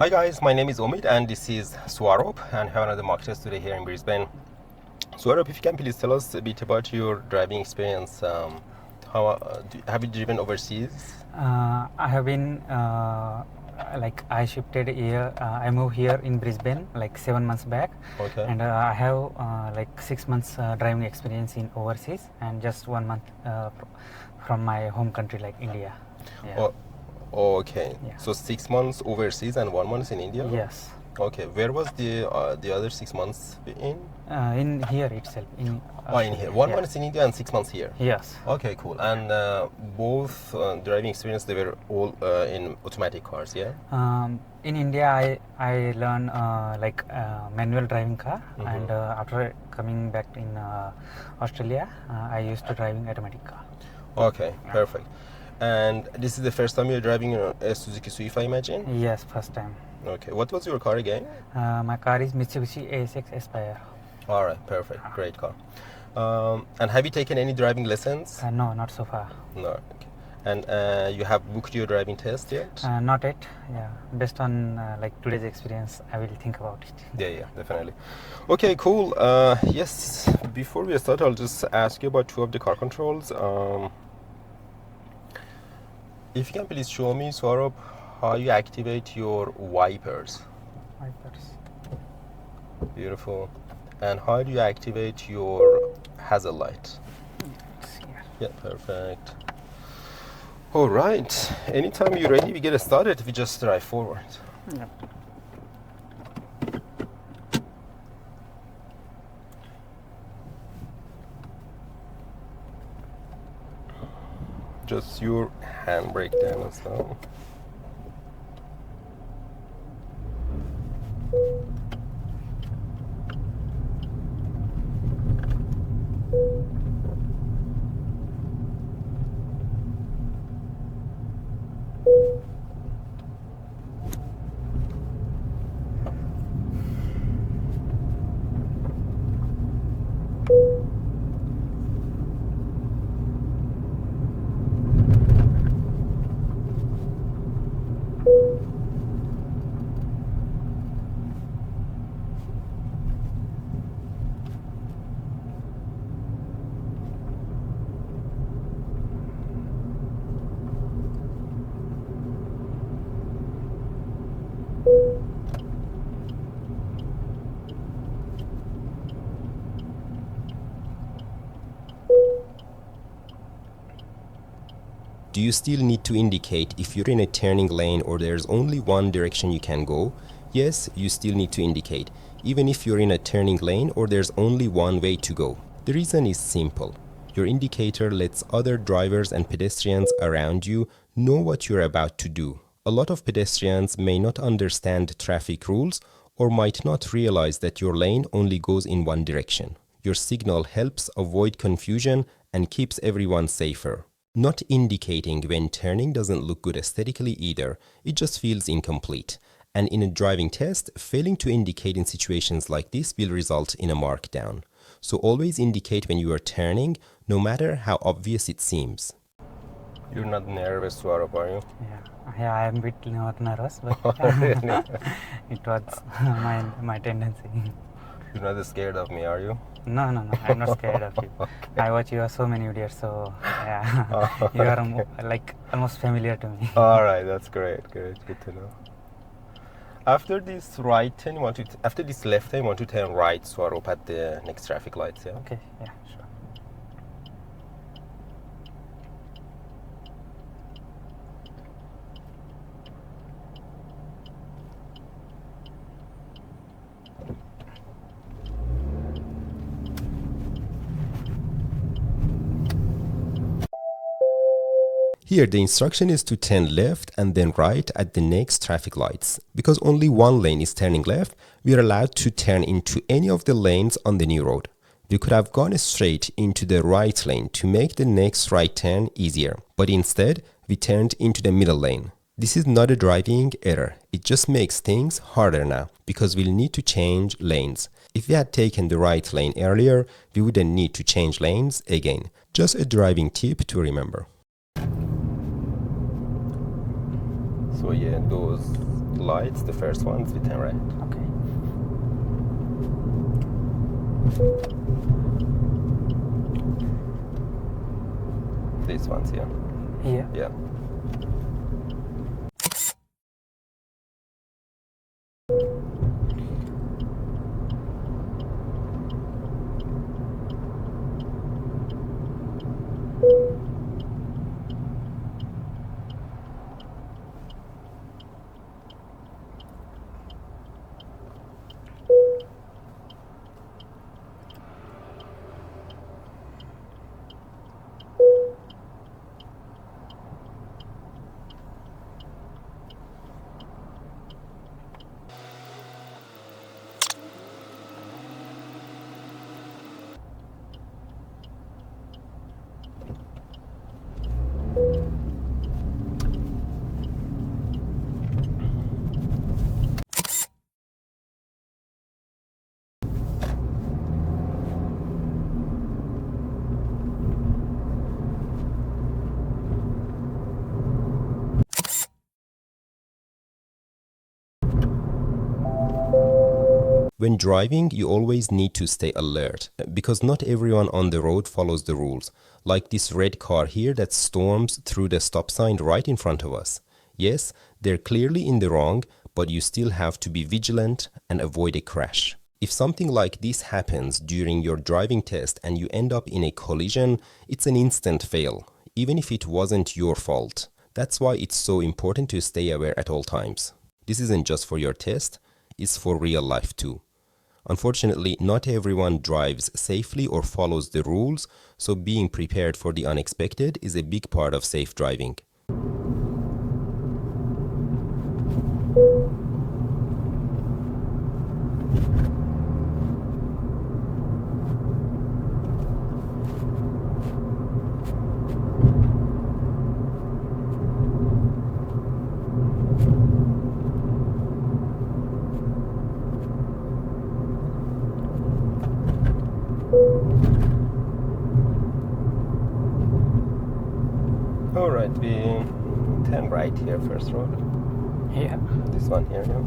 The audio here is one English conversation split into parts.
Hi guys, my name is Omid and this is Swaroop and have another mock test today here in Brisbane. Swaroop, if you can please tell us a bit about your driving experience. Have you driven overseas? I have been I shifted here. I moved here in Brisbane like 7 months back. Okay. And I have 6 months driving experience in overseas and just 1 month from my home country like India. Yeah. Okay. Yeah. So 6 months overseas and 1 month in India? Yes. Okay. Where was the other 6 months in? In here itself. In here. 1 month in India and 6 months here. Yes. Okay, cool. And both driving experience, they were all in automatic cars, yeah? In India, I learned manual driving car, and after coming back in Australia, I used to driving automatic car. Okay, perfect. And this is the first time you're driving a Suzuki Swift, I imagine? Yes, first time. Okay. What was your car again? My car is Mitsubishi ASX Aspire. All right, perfect. Great car. And have you taken any driving lessons? No, not so far. No. Okay. And you have booked your driving test yet? Not yet. Yeah, based on today's experience, I will think about it. Yeah, definitely. Okay, cool. Yes, before we start, I'll just ask you about two of the car controls. If you can please show me, Swaroop, how you activate your wipers. Wipers. Beautiful. And how do you activate your hazard light? Here. Yeah, perfect. All right. Anytime you're ready, we get started. We just drive forward. Yep. Just your handbrake down as well. Do you still need to indicate if you're in a turning lane or there's only one direction you can go? Yes, you still need to indicate, even if you're in a turning lane or there's only one way to go. The reason is simple. Your indicator lets other drivers and pedestrians around you know what you're about to do. A lot of pedestrians may not understand traffic rules or might not realize that your lane only goes in one direction. Your signal helps avoid confusion and keeps everyone safer. Not indicating when turning doesn't look good aesthetically either, it just feels incomplete. And in a driving test, failing to indicate in situations like this will result in a markdown. So always indicate when you are turning, no matter how obvious it seems. You're not nervous, Swaroop, are you? Yeah, I am a bit nervous, but it was my tendency. You're not scared of me, are you? No, I'm not scared of you. Okay. I watch your so many videos, so yeah, you are almost familiar to me. All right, that's great. Good to know. After this right turn, after this left turn, you want to turn right, Swaroop, at the next traffic lights. Yeah. Okay. Yeah. Sure. Here, the instruction is to turn left and then right at the next traffic lights. Because only one lane is turning left, we are allowed to turn into any of the lanes on the new road. We could have gone straight into the right lane to make the next right turn easier, but instead, we turned into the middle lane. This is not a driving error, it just makes things harder now, because we'll need to change lanes. If we had taken the right lane earlier, we wouldn't need to change lanes again. Just a driving tip to remember. So yeah, those lights, the first ones, we turn right. Okay. These ones here. Here? Yeah. When driving, you always need to stay alert because not everyone on the road follows the rules, like this red car here that storms through the stop sign right in front of us. Yes, they're clearly in the wrong, but you still have to be vigilant and avoid a crash. If something like this happens during your driving test and you end up in a collision, it's an instant fail, even if it wasn't your fault. That's why it's so important to stay aware at all times. This isn't just for your test, it's for real life too. Unfortunately, not everyone drives safely or follows the rules, so being prepared for the unexpected is a big part of safe driving. Alright, we turn right here first road. Here? This one here, yeah.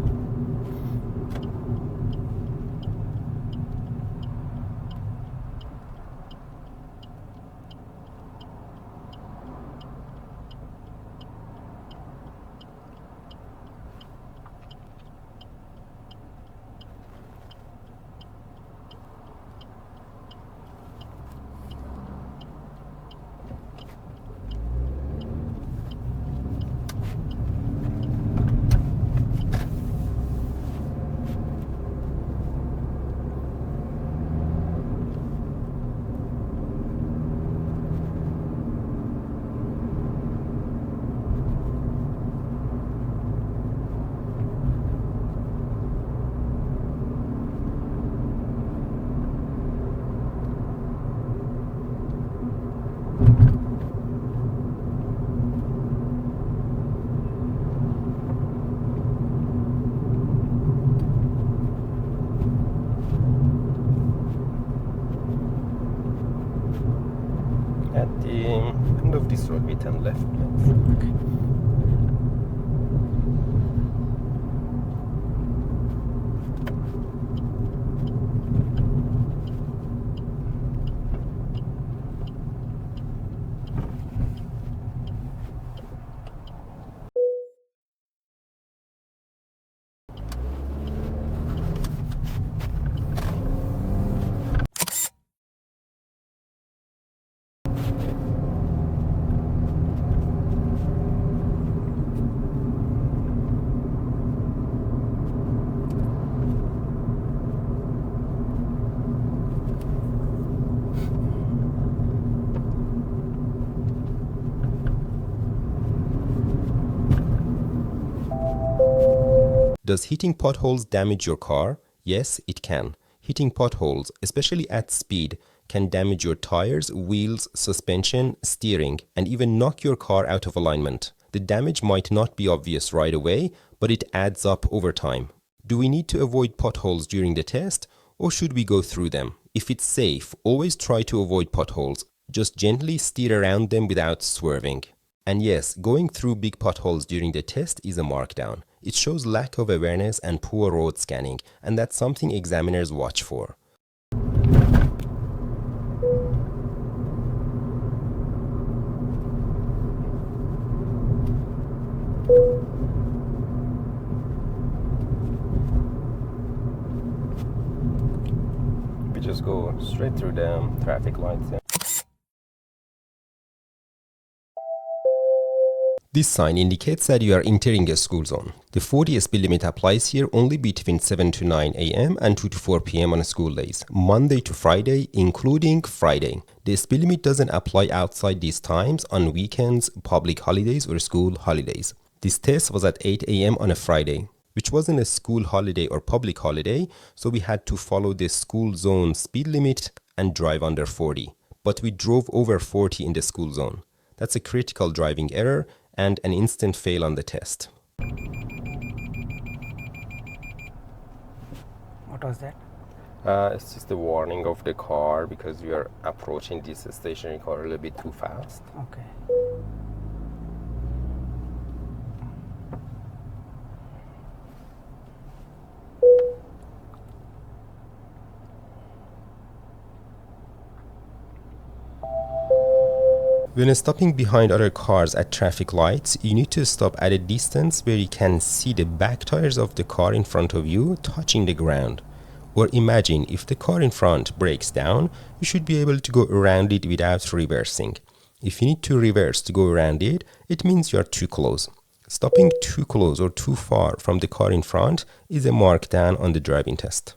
At the end of this road, we turn left. Okay. Does hitting potholes damage your car? Yes, it can. Hitting potholes, especially at speed, can damage your tires, wheels, suspension, steering, and even knock your car out of alignment. The damage might not be obvious right away, but it adds up over time. Do we need to avoid potholes during the test, or should we go through them? If it's safe, always try to avoid potholes. Just gently steer around them without swerving. And yes, going through big potholes during the test is a markdown. It shows lack of awareness and poor road scanning, and that's something examiners watch for. We just go straight through the traffic lights. This sign indicates that you are entering a school zone. The 40 speed limit applies here only between 7 to 9 a.m. and 2 to 4 p.m. on school days, Monday to Friday, including Friday. The speed limit doesn't apply outside these times on weekends, public holidays, or school holidays. This test was at 8 a.m. on a Friday, which wasn't a school holiday or public holiday, so we had to follow the school zone speed limit and drive under 40. But we drove over 40 in the school zone. That's a critical driving error and an instant fail on the test. What was that? It's just a warning of the car because we are approaching this stationary car a little bit too fast. Okay. When stopping behind other cars at traffic lights, you need to stop at a distance where you can see the back tires of the car in front of you touching the ground. Or imagine if the car in front breaks down, you should be able to go around it without reversing. If you need to reverse to go around it, it means you are too close. Stopping too close or too far from the car in front is a markdown on the driving test.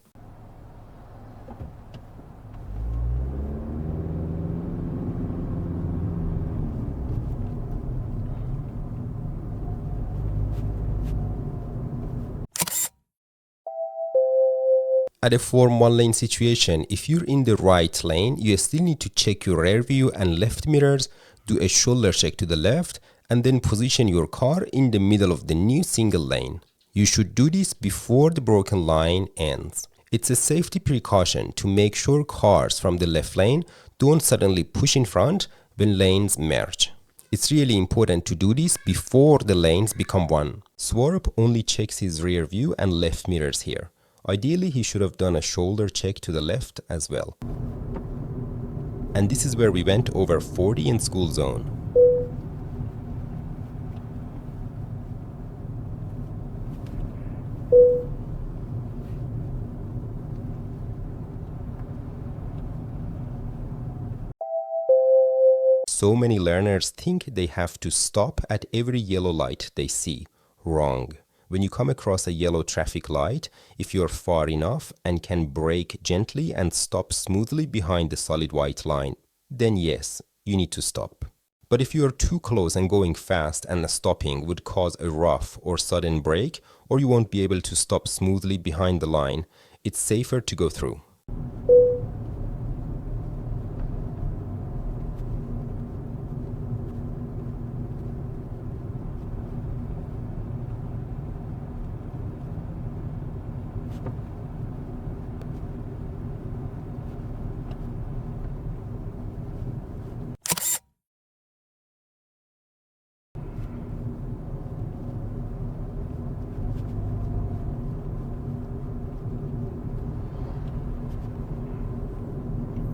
At a Form 1 lane situation, if you're in the right lane, you still need to check your rear view and left mirrors, do a shoulder check to the left, and then position your car in the middle of the new single lane. You should do this before the broken line ends. It's a safety precaution to make sure cars from the left lane don't suddenly push in front when lanes merge. It's really important to do this before the lanes become one. Swarup only checks his rear view and left mirrors here. Ideally, he should have done a shoulder check to the left as well. And this is where we went over 40 in school zone. So many learners think they have to stop at every yellow light they see. Wrong. When you come across a yellow traffic light, if you're far enough and can brake gently and stop smoothly behind the solid white line, then yes, you need to stop. But if you're too close and going fast and stopping would cause a rough or sudden brake, or you won't be able to stop smoothly behind the line, it's safer to go through.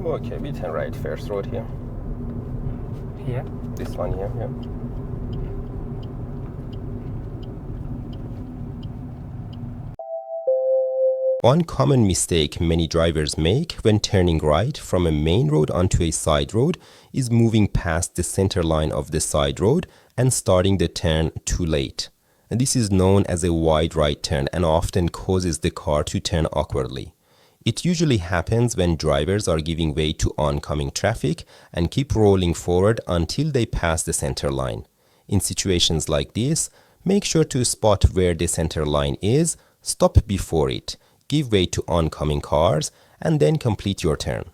Okay, we turn right, first road here. Here? This one here, yeah. One common mistake many drivers make when turning right from a main road onto a side road is moving past the center line of the side road and starting the turn too late. And this is known as a wide right turn and often causes the car to turn awkwardly. It usually happens when drivers are giving way to oncoming traffic and keep rolling forward until they pass the center line. In situations like this, make sure to spot where the center line is, stop before it, give way to oncoming cars, and then complete your turn.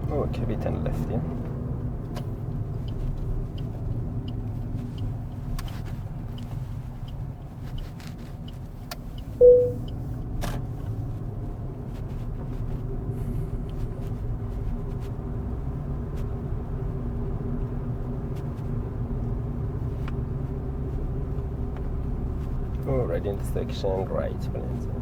Okay, we turn left, yeah. Alright, intersection, right, Valencia.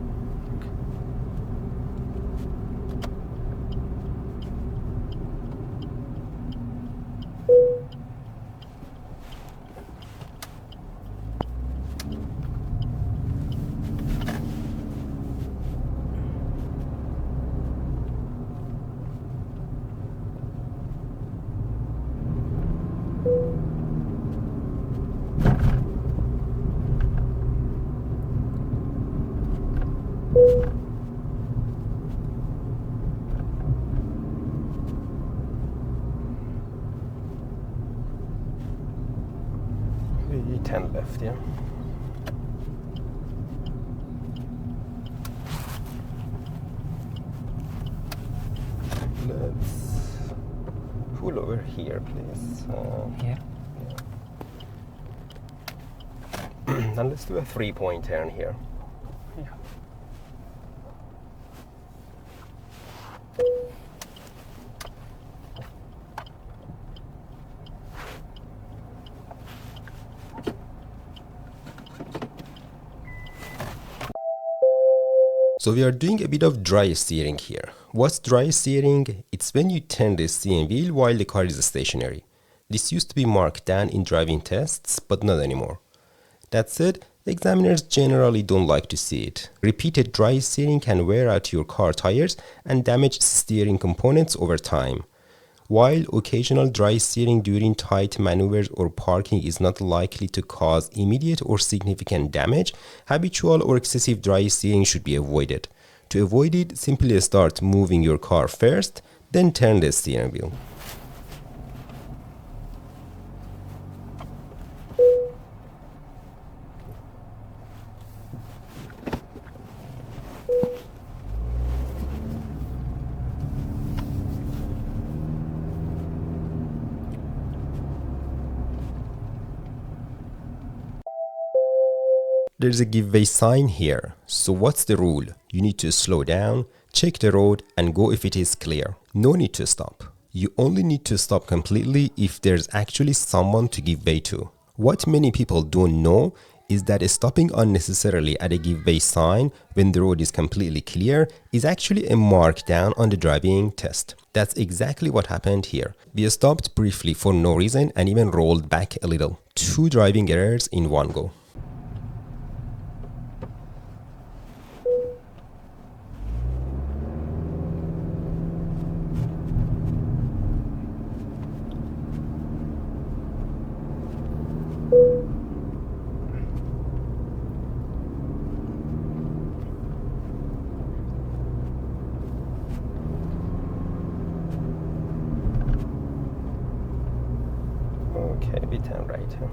We turn left, yeah. Let's pull over here, please. Here. Yeah. And let's do a 3-point turn here. Yeah. So we are doing a bit of dry steering here. What's dry steering? It's when you turn the steering wheel while the car is stationary. This used to be marked down in driving tests, but not anymore. That said, the examiners generally don't like to see it. Repeated dry steering can wear out your car tires and damage steering components over time. While occasional dry steering during tight maneuvers or parking is not likely to cause immediate or significant damage, habitual or excessive dry steering should be avoided. To avoid it, simply start moving your car first, then turn the steering wheel. There's a give way sign here. So what's the rule? You need to slow down, check the road, and go if it is clear. No need to stop. You only need to stop completely if there's actually someone to give way to. What many people don't know is that stopping unnecessarily at a give way sign when the road is completely clear is actually a markdown on the driving test. That's exactly what happened here. We stopped briefly for no reason and even rolled back a little. 2 driving errors in one go. Okay, we turn right here.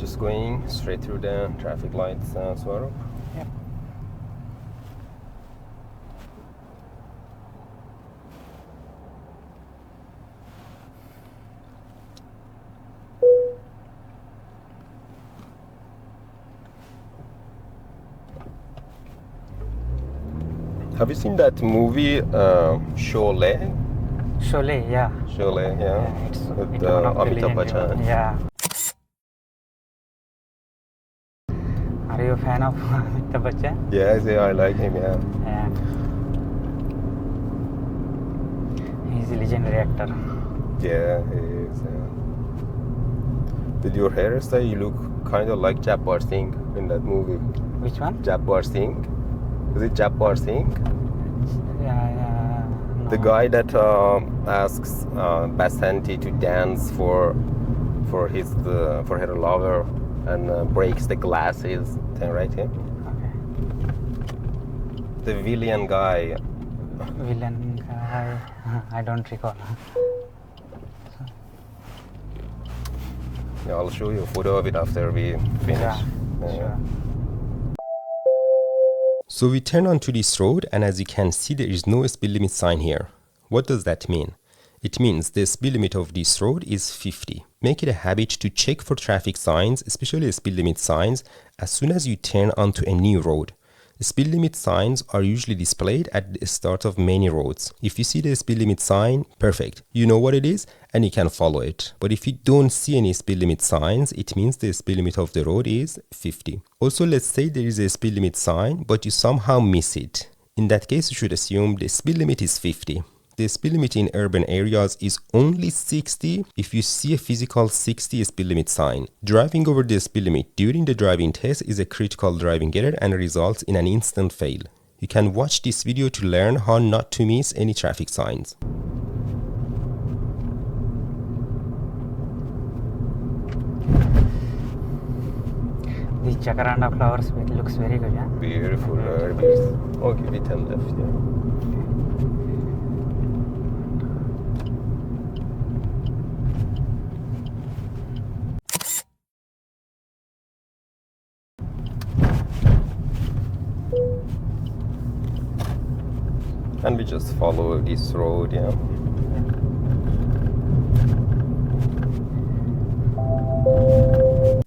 Just going straight through the traffic lights, Swarup. Yep. Have you seen that movie, Sholay? Sholay, yeah. Sholay, yeah. It's With one of the Amitabh legendary Bachchan. Yeah. Are you a fan of Amitabh Bachchan? Yes, yeah, I like him, yeah. Yeah. He's a legendary actor. Yeah, he is, yeah. With your hairstyle, you look kind of like Jabbar Singh in that movie. Which one? Jabbar Singh? Is it Jabbar Singh? Yeah, no. The guy that asks Basanti to dance for her lover and breaks the glasses. Thing, right? Yeah? Okay. The villain guy. Villain guy, I don't recall. Yeah, I'll show you a photo of it after we finish. Yeah, sure. So we turn onto this road, and as you can see, there is no speed limit sign here. What does that mean? It means the speed limit of this road is 50. Make it a habit to check for traffic signs, especially speed limit signs, as soon as you turn onto a new road. The speed limit signs are usually displayed at the start of many roads. If you see the speed limit sign, perfect. You know what it is and you can follow it. But if you don't see any speed limit signs, it means the speed limit of the road is 50. Also, let's say there is a speed limit sign, but you somehow miss it. In that case, you should assume the speed limit is 50. The speed limit in urban areas is only 60 if you see a physical 60 speed limit sign. Driving over the speed limit during the driving test is a critical driving error and results in an instant fail. You can watch this video to learn how not to miss any traffic signs. The jacaranda flowers, it looks very good, yeah? Beautiful, very beautiful. Okay, we turn left, yeah. And we just follow this road, yeah.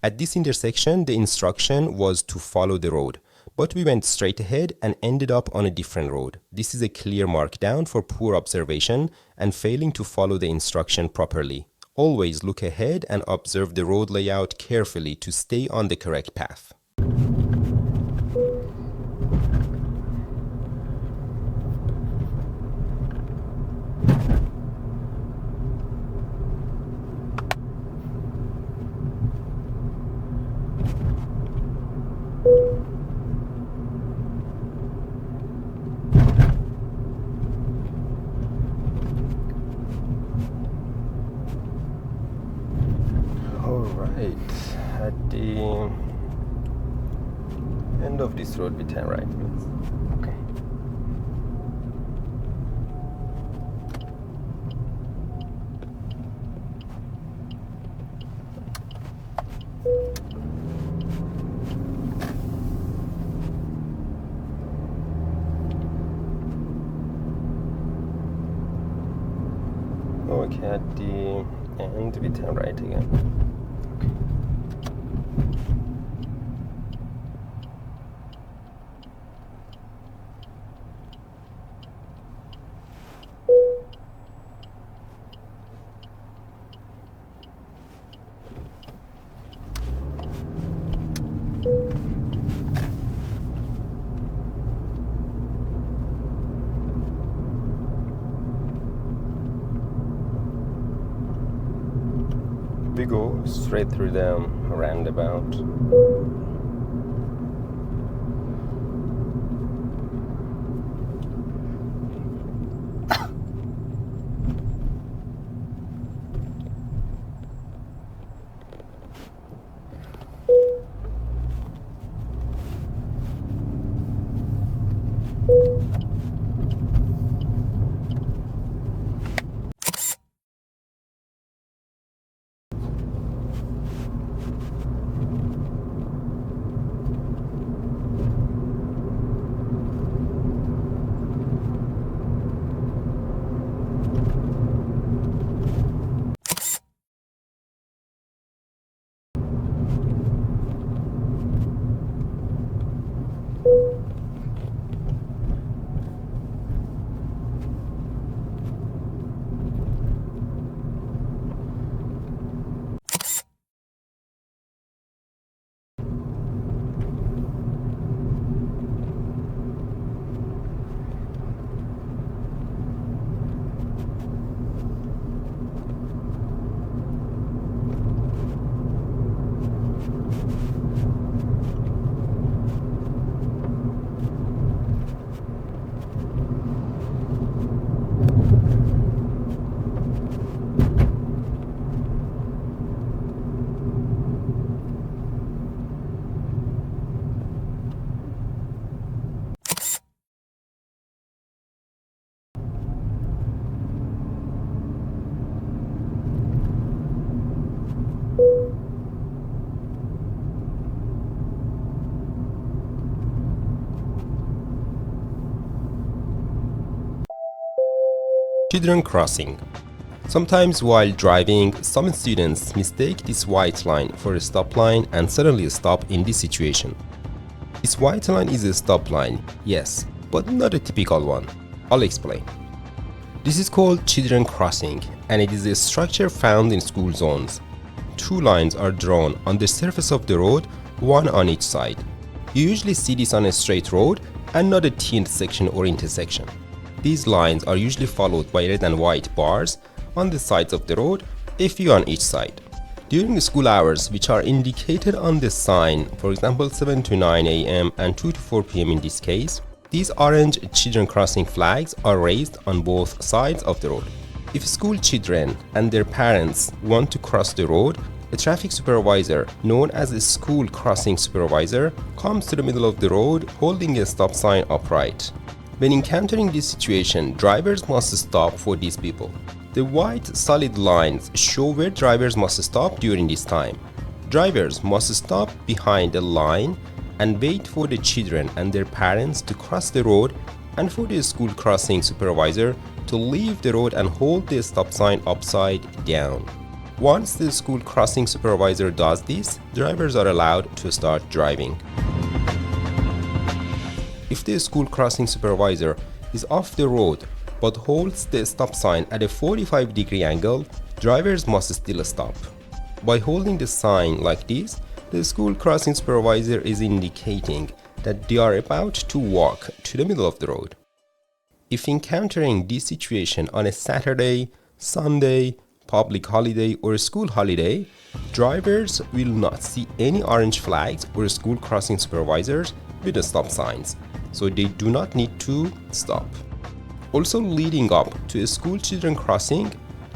At this intersection, the instruction was to follow the road, but we went straight ahead and ended up on a different road. This is a clear markdown for poor observation and failing to follow the instruction properly. Always look ahead and observe the road layout carefully to stay on the correct path. Alright, at the end of this road we turn right, please. Okay. Okay, at the end we turn right again. We go straight through the roundabout. Children crossing. Sometimes while driving, some students mistake this white line for a stop line and suddenly stop in this situation. This white line is a stop line, yes, but not a typical one. I'll explain. This is called children crossing, and it is a structure found in school zones. Two lines are drawn on the surface of the road, one on each side. You usually see this on a straight road and not a thin section or intersection. These lines are usually followed by red and white bars on the sides of the road, a few on each side. During school hours, which are indicated on the sign, for example 7 to 9 a.m. and 2 to 4 p.m. in this case, these orange children crossing flags are raised on both sides of the road. If school children and their parents want to cross the road, a traffic supervisor, known as a school crossing supervisor, comes to the middle of the road holding a stop sign upright. When encountering this situation, drivers must stop for these people. The white solid lines show where drivers must stop during this time. Drivers must stop behind the line and wait for the children and their parents to cross the road and for the school crossing supervisor to leave the road and hold the stop sign upside down. Once the school crossing supervisor does this, drivers are allowed to start driving. If the school crossing supervisor is off the road but holds the stop sign at a 45-degree angle, drivers must still stop. By holding the sign like this, the school crossing supervisor is indicating that they are about to walk to the middle of the road. If encountering this situation on a Saturday, Sunday, public holiday or school holiday, drivers will not see any orange flags or school crossing supervisors with the stop signs, so they do not need to stop. Also, leading up to a school children crossing,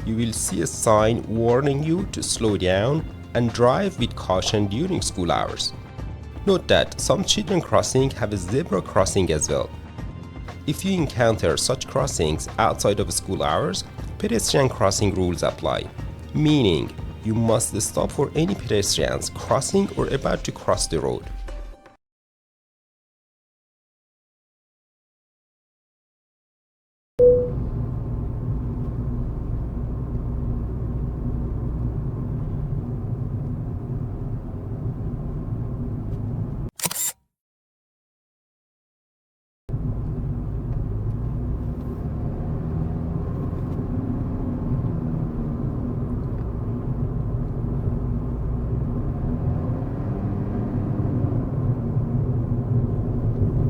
you will see a sign warning you to slow down and drive with caution during school hours. Note that some children crossing have a zebra crossing as well. If you encounter such crossings outside of school hours, pedestrian crossing rules apply, meaning you must stop for any pedestrians crossing or about to cross the road.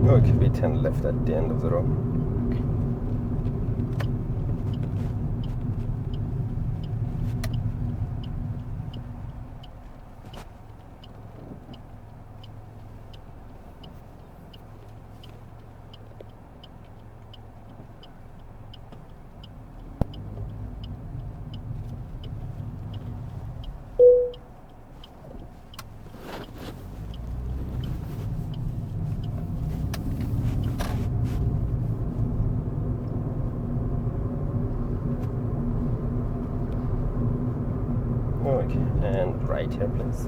Okay, we turn left at the end of the road. Okay, and right here, please.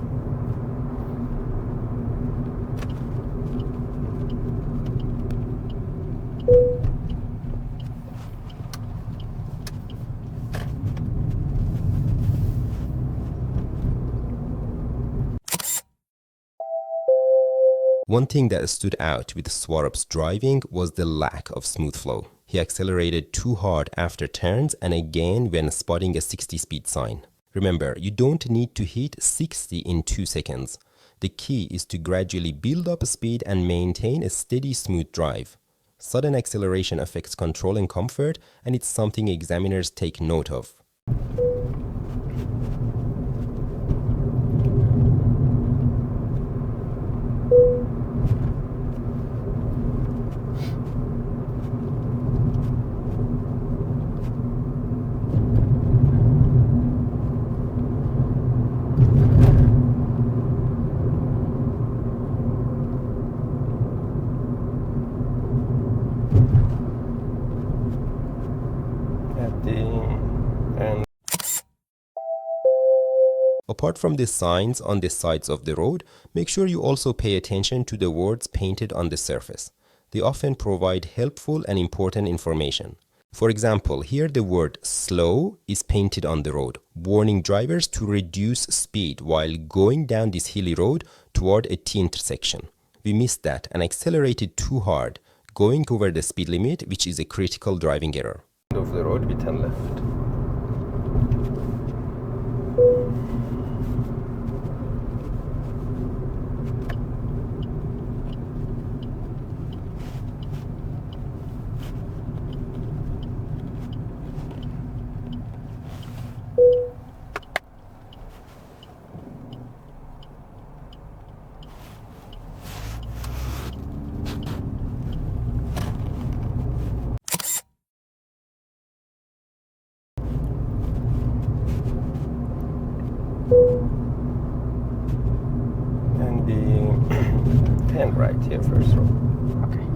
One thing that stood out with Swarup's driving was the lack of smooth flow. He accelerated too hard after turns and again when spotting a 60 speed sign. Remember, you don't need to hit 60 in 2 seconds. The key is to gradually build up speed and maintain a steady, smooth drive. Sudden acceleration affects control and comfort, and it's something examiners take note of. Apart from the signs on the sides of the road, make sure you also pay attention to the words painted on the surface. They often provide helpful and important information. For example, here the word slow is painted on the road, warning drivers to reduce speed while going down this hilly road toward a T intersection. We missed that and accelerated too hard, going over the speed limit, which is a critical driving error. End of the road, we turn left. And we turn right here first row. Okay.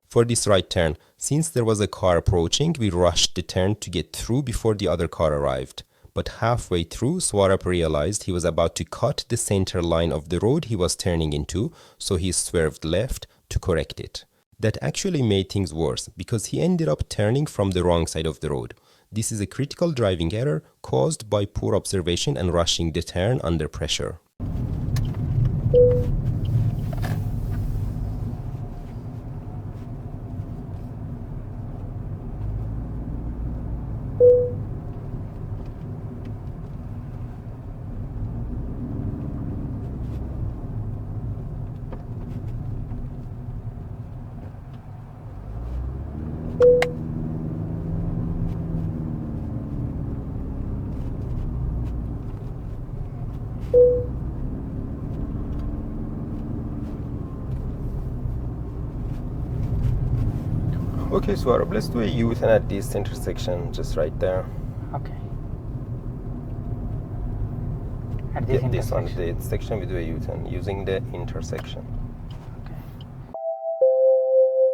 For this right turn, since there was a car approaching, we rushed the turn to get through before the other car arrived. But halfway through, Swarab realized he was about to cut the center line of the road he was turning into, so he swerved left to correct it. That actually made things worse, because he ended up turning from the wrong side of the road. This is a critical driving error caused by poor observation and rushing the turn under pressure. Okay, Swarab, let's do a U-turn at this intersection, just right there. Okay. At this This one, intersection. the intersection, we do a U-turn using the intersection.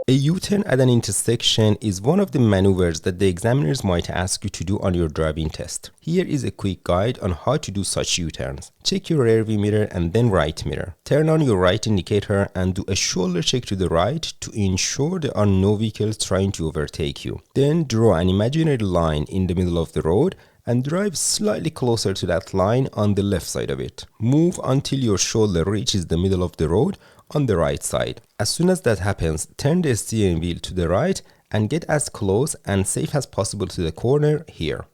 A U-turn at an intersection is one of the maneuvers that the examiners might ask you to do on your driving test. Here is a quick guide on how to do such U-turns. Check your rear view mirror and then right mirror. Turn on your right indicator and do a shoulder check to the right to ensure there are no vehicles trying to overtake you. Then draw an imaginary line in the middle of the road and drive slightly closer to that line on the left side of it. Move until your shoulder reaches the middle of the road on the right side. As soon as that happens, turn the steering wheel to the right and get as close and safe as possible to the corner here.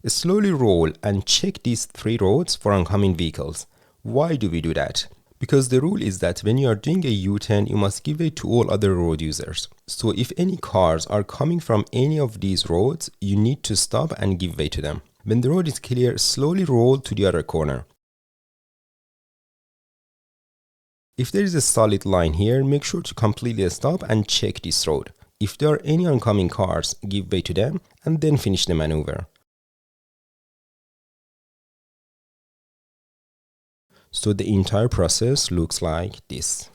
Slowly roll and check these 3 roads for oncoming vehicles. Why do we do that? Because the rule is that when you are doing a U-turn, you must give way to all other road users. So if any cars are coming from any of these roads, you need to stop and give way to them. When the road is clear, slowly roll to the other corner. If there is a solid line here, make sure to completely stop and check this road. If there are any oncoming cars, give way to them and then finish the maneuver. So the entire process looks like this.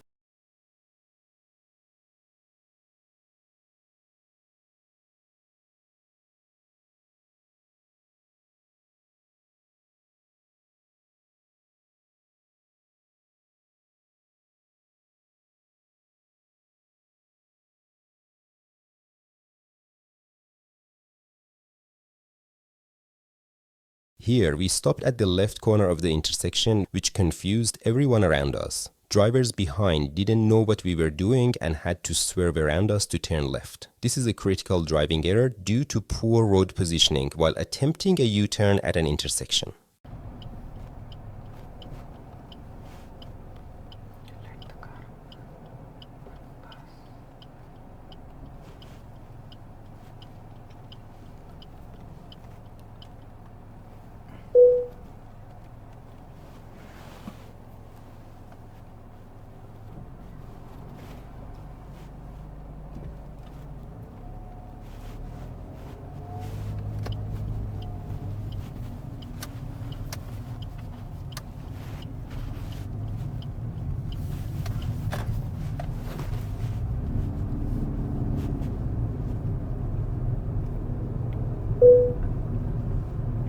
Here, we stopped at the left corner of the intersection, which confused everyone around us. Drivers behind didn't know what we were doing and had to swerve around us to turn left. This is a critical driving error due to poor road positioning while attempting a U-turn at an intersection.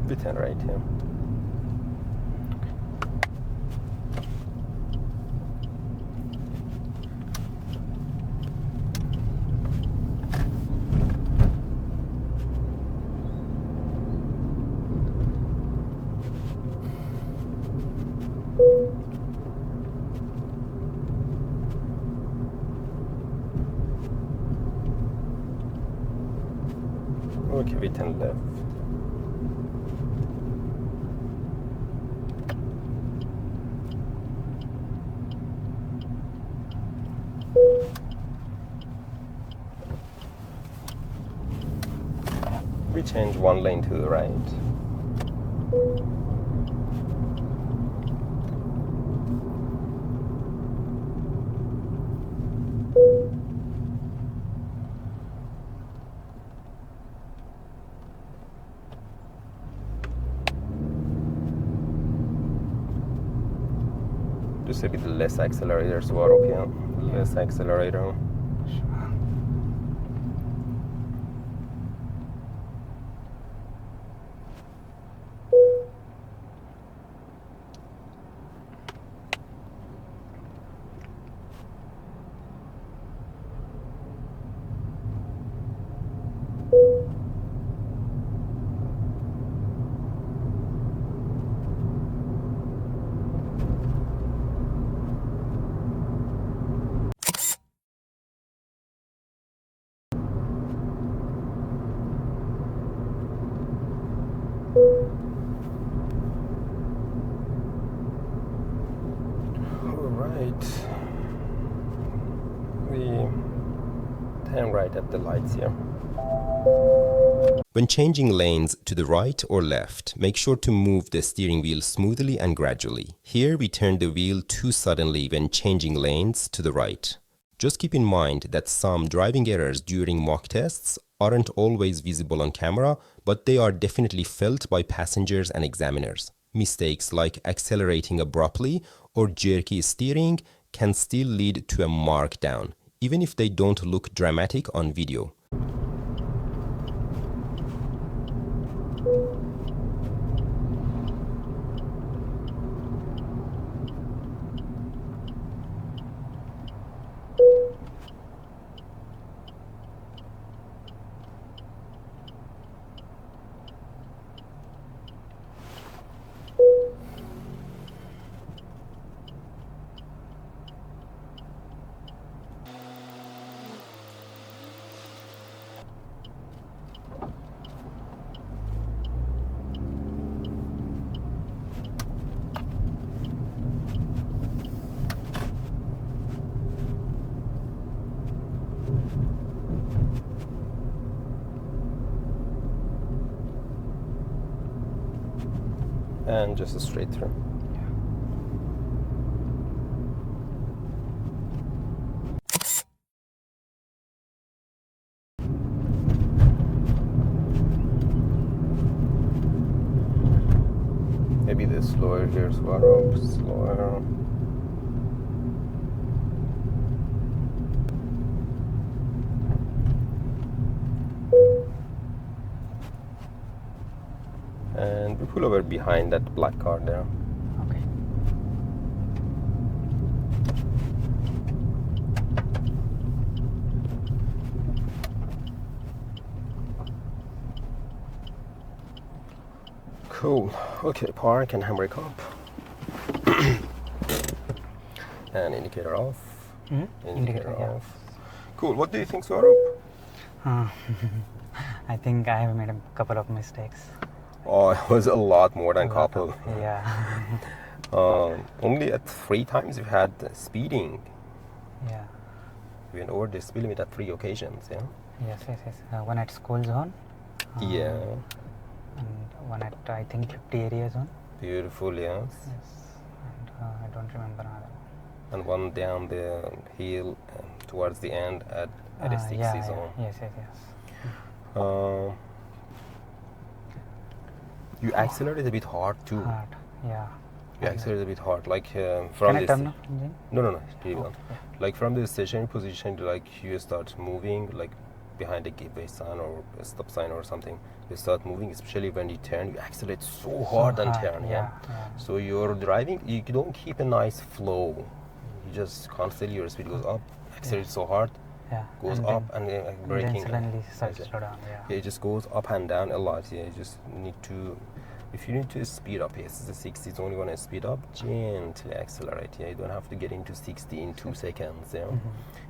We turn right here. Okay, we turn left. We change one lane to the right. Just a bit less accelerator, Swarup, yeah. Less accelerator. Alright. We turn right at the lights here. When changing lanes to the right or left, make sure to move the steering wheel smoothly and gradually. Here we turn the wheel too suddenly when changing lanes to the right. Just keep in mind that some driving errors during mock tests aren't always visible on camera, but they are definitely felt by passengers and examiners. Mistakes like accelerating abruptly or jerky steering can still lead to a markdown, even if they don't look dramatic on video. And just a straight through. Maybe the slower here, slower, slower. And we pull over behind that black car there. Okay. Cool. Okay, park and handbrake up. And indicator off. Indicator, yeah. off. Cool. What do you think, Swarup? I think I have made a couple of mistakes. Oh, it was a lot more than couple. Yeah. Only at 3 times you've had speeding. Yeah. You went over the speed limit at 3 occasions, yeah? Yes. One at school zone. Yeah. And one at, I think, 50 area zone. Beautiful, yes. Yes. And I don't remember another. And one down the hill towards the end at a 60 zone. Yes. You accelerate a bit hard too. Hard, yeah. You accelerate a bit hard, like from Can I this. turn off engine? No. Keep on. Okay. Like from the stationary position, like you start moving, like behind a gateway sign or a stop sign or something, you start moving, especially when you turn, you accelerate so hard and turn. So you're driving, you don't keep a nice flow. You just constantly, your speed goes up, accelerate so hard, goes up, and braking. Suddenly starts to slow down. It just goes up and down a lot. You just need to, if you need to speed up, yes, the 60 is only want to speed up, gently accelerate. You don't have to get into 60 in 2 seconds.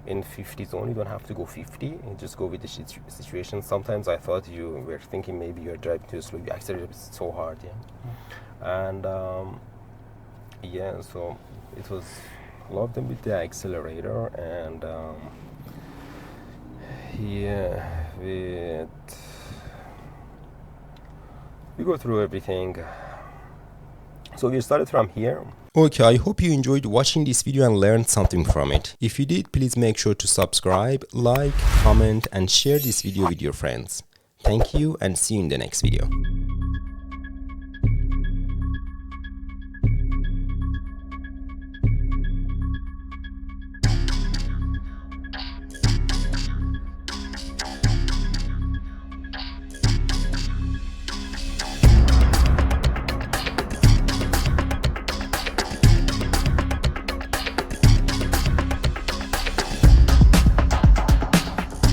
In 50 zone, you don't have to go 50. You just go with the situation. Sometimes I thought you were thinking maybe you're driving too slow. You accelerate so hard. And so it was loved them with the accelerator, and we go through everything. So we started from here. Okay, I hope you enjoyed watching this video and learned something from it. If you did, please make sure to subscribe, like, comment, and share this video with your friends. Thank you, and see you in the next video.